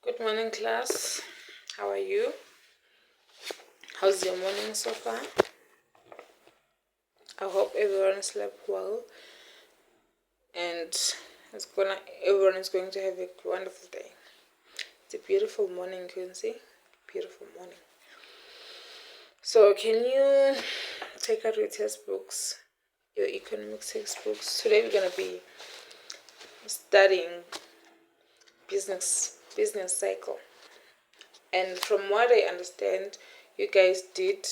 Good morning, class. How are you? How's your morning so far? I hope everyone slept well and everyone is going to have a wonderful day. It's a beautiful morning, Quincy. Beautiful morning. So, can you take out your textbooks, your economics textbooks? Today we're going to be studying business cycle. And from what I understand, you guys did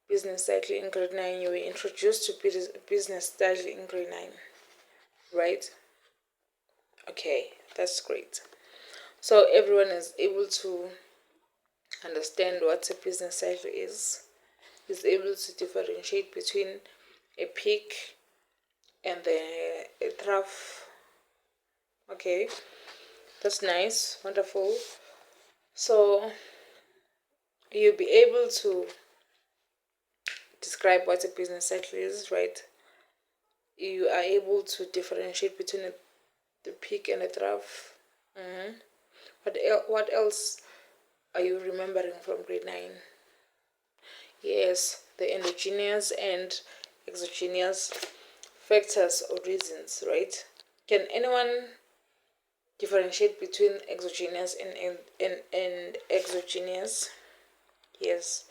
business cycle in grade 9. You were introduced to business cycle in grade 9, right? Okay, that's great. So everyone is able to understand what a business cycle is able to differentiate between a peak and a trough. Okay, that's nice, wonderful. So you'll be able to describe what a business cycle is, right? You are able to differentiate between the peak and the trough. What else are you remembering from grade 9? Yes, the endogenous and exogenous factors or reasons, right? Can anyone differentiate between exogenous and exogenous? Yes.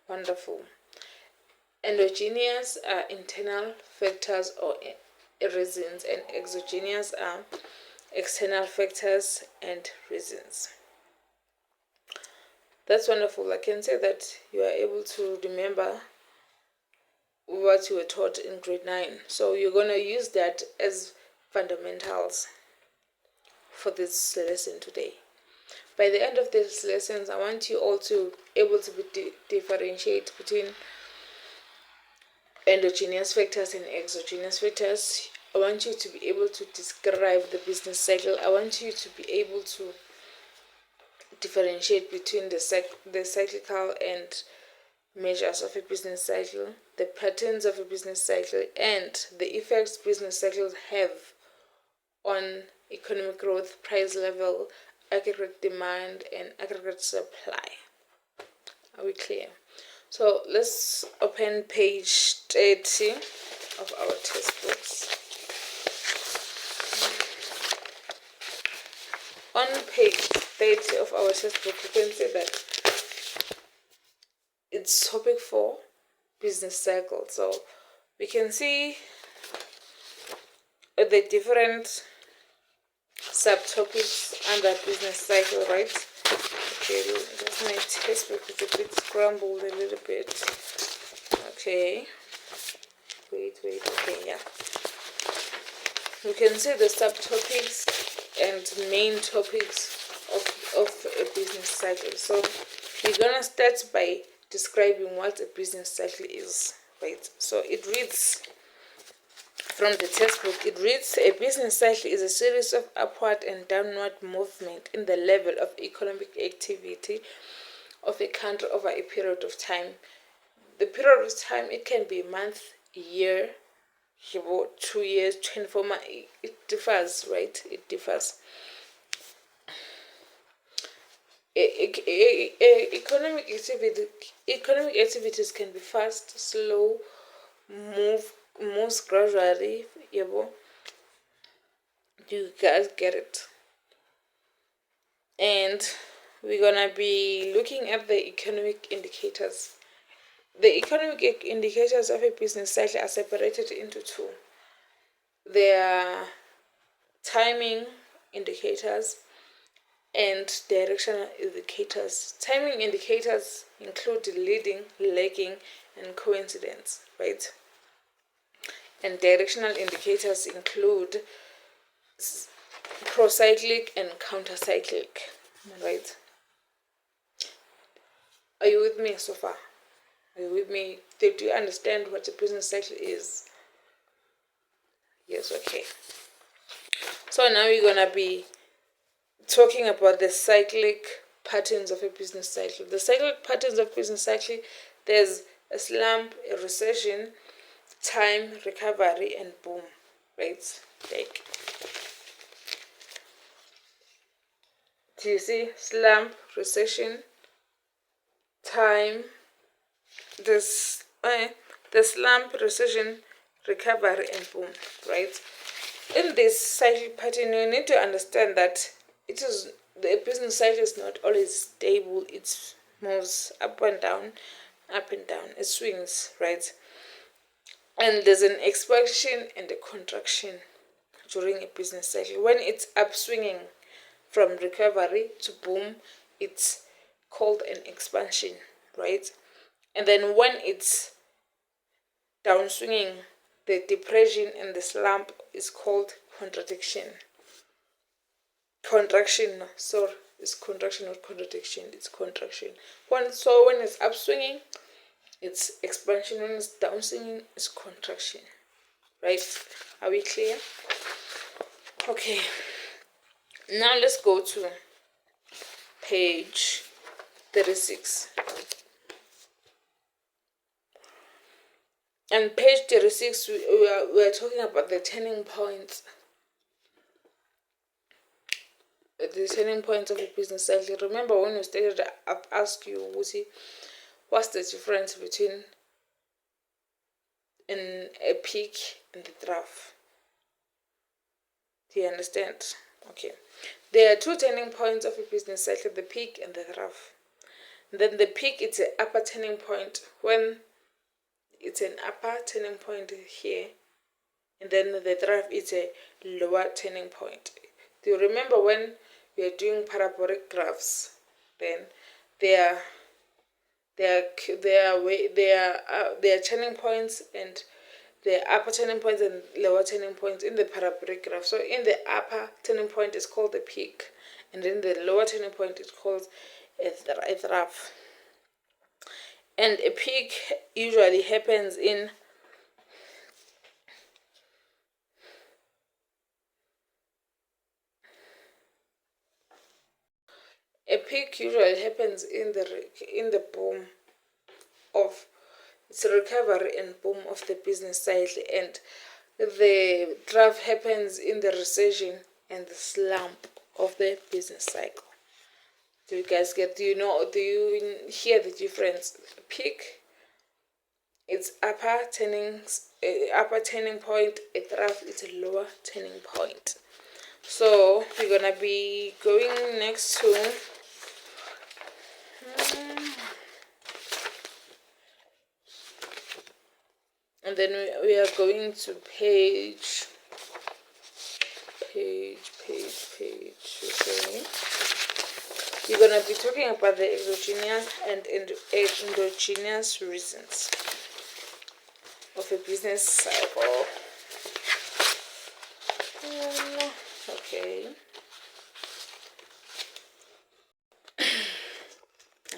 Wonderful. Endogenous are internal factors or reasons, and exogenous are external factors and reasons. That's wonderful. I can say that you are able to remember what you were taught in grade 9. So you're going to use that as fundamentals for this lesson today. By the end of this lessons, I want you all to able to differentiate between endogenous factors and exogenous factors. I want you to be able to describe the business cycle. I want you to be able to differentiate between the cyclical and measures of a business cycle, the patterns of a business cycle, and the effects business cycles have on economic growth, price level, aggregate demand, and aggregate supply. Are we clear? So let's open page 30 of our textbooks. On page 30 of our textbook, you can see that it's topic 4, business cycle. So we can see the different subtopics under business cycle, right? Okay, just my textbook is a bit scrambled a little bit. Okay, wait, okay, yeah. You can see the subtopics and main topics of a business cycle. So we're gonna start by describing what a business cycle is, right? So it reads from the textbook, it reads, a business cycle is a series of upward and downward movement in the level of economic activity of a country over a period of time. The period of time, it can be a month, a year, 2 years, 24 months. It differs, right? It differs. Economic activities can be fast, slow, moves gradually. You guys get it? And we're gonna be looking at the economic indicators. The economic indicators of a business cycle are separated into two. There are timing indicators and directional indicators. Timing indicators include leading, lagging, and coincidence, right? And directional indicators include procyclic and countercyclic, right? Are you with me so far? Are you with me? Do you understand what a business cycle is? Yes, okay. So now we're gonna be talking about the cyclic patterns of a business cycle. The cyclic patterns of business cycle, there's a slump, a recession, time, recovery, and boom, right? Like Do you see? Slump, recession, time, this the slump, recession, recovery, and boom, right? In this cycle pattern, you need to understand that the business cycle is not always stable. It moves up and down, it swings, right? And there's an expansion and a contraction during a business cycle. When it's upswinging from recovery to boom, it's called an expansion, right? And then when it's downswinging, the depression and the slump is called contraction. Sorry, it's contraction, not contradiction. It's contraction. When it's upswinging, it's expansion. When it's downswinging, it's contraction. Right? Are we clear? Okay. Now let's go to page 36. On page 36, we are talking about the turning points. The turning points of a business cycle. Remember when we started, I've asked you, what's the difference between a peak and the trough? Do you understand? Okay. There are two turning points of a business cycle, the peak and the trough. Then the peak, it's an upper turning point when it's an upper turning point here, and then the trough is a lower turning point. Do you remember when we are doing parabolic graphs? Then there are turning points, and the upper turning points and lower turning points in the parabolic graph. So in the upper turning point is called the peak, and in the lower turning point is called a trough. And a peak usually happens in the boom of it's a recovery and boom of the business cycle, and the trough happens in the recession and the slump of the business cycle. Do you guys get? Do you hear the difference? Peak, it's upper turning point. A trough is a lower turning point. So we're gonna be going next to and then we are going to page. Okay. You're gonna be talking about the exogenous and endogenous reasons of a business cycle. Okay.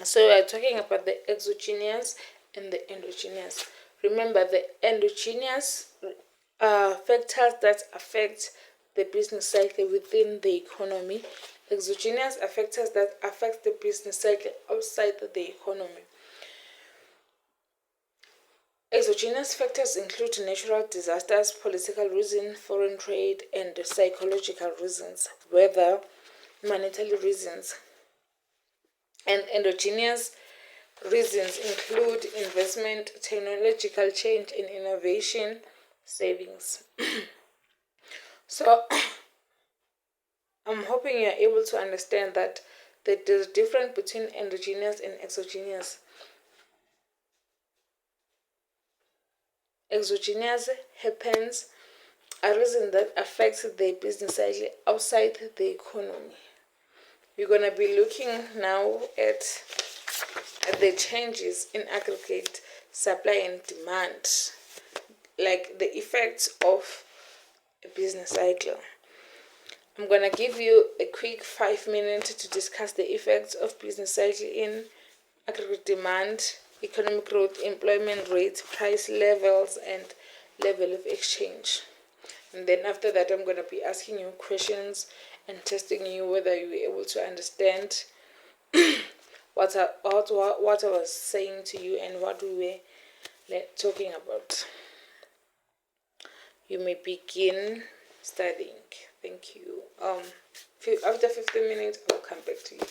So we are talking about the exogenous and the endogenous. Remember, the endogenous factors that affect the business cycle within the economy. Exogenous are factors that affect the business cycle outside the economy. Exogenous factors include natural disasters, political reasons, foreign trade, and psychological reasons, whether monetary reasons. And endogenous reasons include investment, technological change, and innovation savings. So I'm hoping you're able to understand that there's a difference between endogenous and exogenous. Exogenous happens a reason that affects the business cycle outside the economy. We're going to be looking now at the changes in aggregate supply and demand, like the effects of a business cycle. I'm going to give you a quick 5 minutes to discuss the effects of business cycle in aggregate demand, economic growth, employment rates, price levels, and level of exchange. And then after that, I'm going to be asking you questions and testing you whether you were able to understand what I was saying to you and what we were talking about. You may begin studying. Thank you. After 15 minutes, I'll come back to you.